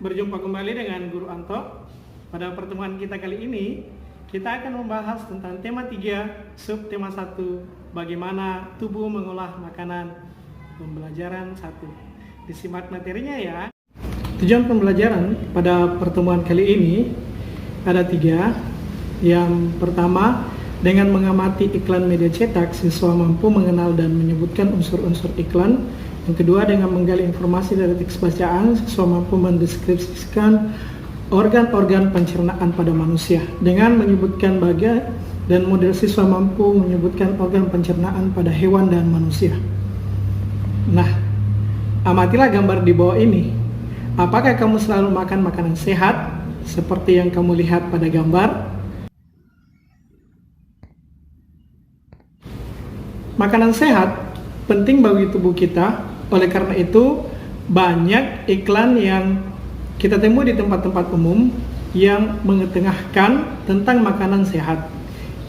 Berjumpa kembali dengan Guru Anto. Pada pertemuan kita kali ini, kita akan membahas tentang tema 3, subtema 1, bagaimana tubuh mengolah makanan. Pembelajaran 1. Disimak materinya ya. Tujuan pembelajaran pada pertemuan kali ini ada 3. Yang pertama, dengan mengamati iklan media cetak, siswa mampu mengenal dan menyebutkan unsur-unsur iklan. Yang kedua, dengan menggali informasi dari teks bacaan, siswa mampu mendeskripsikan organ-organ pencernaan pada manusia. Dengan menyebutkan bagian dan model, siswa mampu menyebutkan organ pencernaan pada hewan dan manusia. Nah, amatilah gambar di bawah ini. Apakah kamu selalu makan makanan sehat seperti yang kamu lihat pada gambar? Makanan sehat penting bagi tubuh kita. Oleh karena itu, banyak iklan yang kita temui di tempat-tempat umum yang mengetengahkan tentang makanan sehat.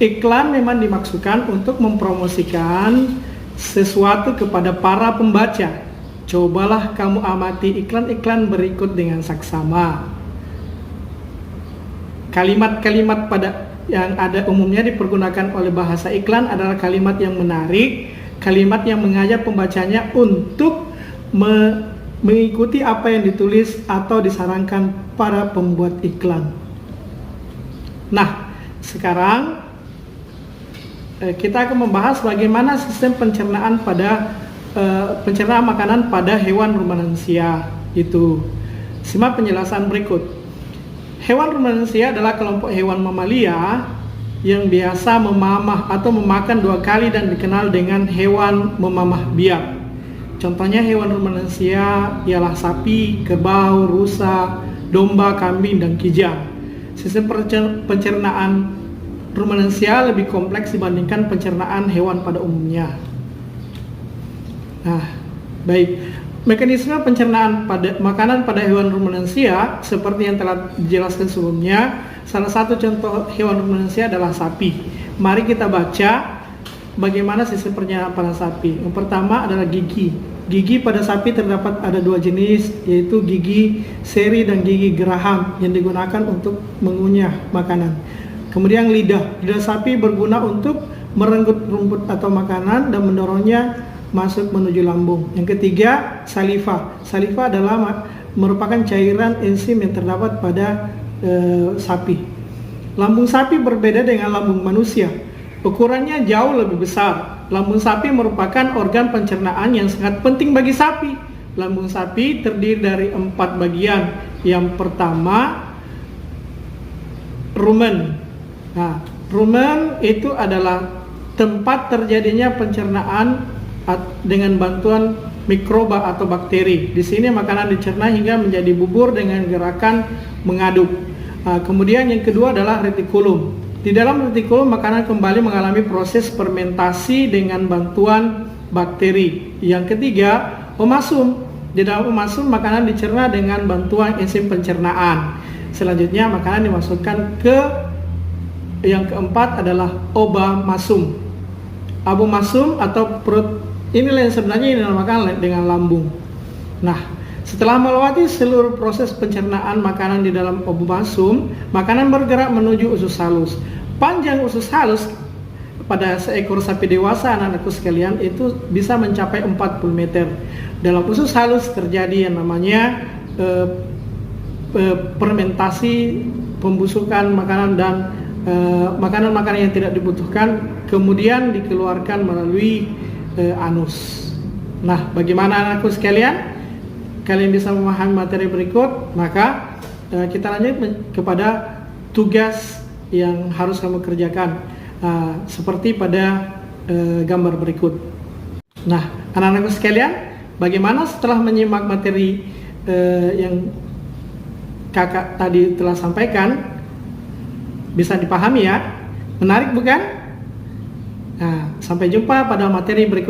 Iklan memang dimaksudkan untuk mempromosikan sesuatu kepada para pembaca. Cobalah kamu amati iklan-iklan berikut dengan saksama. Kalimat-kalimat yang ada umumnya dipergunakan oleh bahasa iklan adalah kalimat yang menarik, kalimat yang mengajak pembacanya untuk mengikuti apa yang ditulis atau disarankan para pembuat iklan. Nah, sekarang kita akan membahas bagaimana sistem pencernaan makanan pada hewan rumensia itu. Simak penjelasan berikut. Hewan rumensia adalah kelompok hewan mamalia yang biasa memamah atau memakan 2 kali dan dikenal dengan hewan memamah biak. Contohnya hewan rumensia ialah sapi, kerbau, rusa, domba, kambing, dan kijang. Sistem pencernaan rumensia lebih kompleks dibandingkan pencernaan hewan pada umumnya. Nah, baik. Mekanisme pencernaan makanan pada hewan rumensia seperti yang telah dijelaskan sebelumnya. Salah satu contoh hewan rumensia adalah sapi. Mari kita baca bagaimana sistem pencernaan pada sapi. Yang pertama adalah gigi. Gigi pada sapi terdapat ada 2 jenis, yaitu gigi seri dan gigi geraham yang digunakan untuk mengunyah makanan. Kemudian lidah. Lidah sapi berguna untuk merenggut rumput atau makanan dan mendorongnya masuk menuju lambung. Yang ketiga, saliva. Saliva adalah merupakan cairan enzim yang terdapat pada sapi. Lambung sapi berbeda dengan lambung manusia. Ukurannya jauh lebih besar. Lambung sapi merupakan organ pencernaan yang sangat penting bagi sapi. Lambung sapi terdiri dari 4 bagian. Yang pertama, rumen. Nah, rumen itu adalah tempat terjadinya pencernaan dengan bantuan mikroba atau bakteri. Di sini makanan dicerna hingga menjadi bubur dengan gerakan mengaduk. Kemudian yang kedua adalah retikulum. Di dalam retikulum makanan kembali mengalami proses fermentasi dengan bantuan bakteri. Yang ketiga, omasum. Di dalam omasum makanan dicerna dengan bantuan enzim pencernaan. Selanjutnya makanan dimasukkan ke yang keempat adalah obamasum. Abomasum atau perut, inilah yang sebenarnya dinamakan dengan lambung. Nah, setelah melewati seluruh proses pencernaan makanan di dalam obamasum, makanan bergerak menuju usus halus. Panjang usus halus pada seekor sapi dewasa, anak-anakku sekalian, itu bisa mencapai 40 meter. Dalam usus halus terjadi yang namanya fermentasi, pembusukan makanan dan makanan-makanan yang tidak dibutuhkan kemudian dikeluarkan melalui anus. Nah, bagaimana anakku sekalian? Kalian bisa memahami materi berikut, maka kita lanjut kepada tugas yang harus kamu kerjakan seperti pada gambar berikut. Nah, anak-anakku sekalian, bagaimana setelah menyimak materi yang kakak tadi telah sampaikan? Bisa dipahami ya? Menarik bukan? Nah, sampai jumpa pada materi berikut.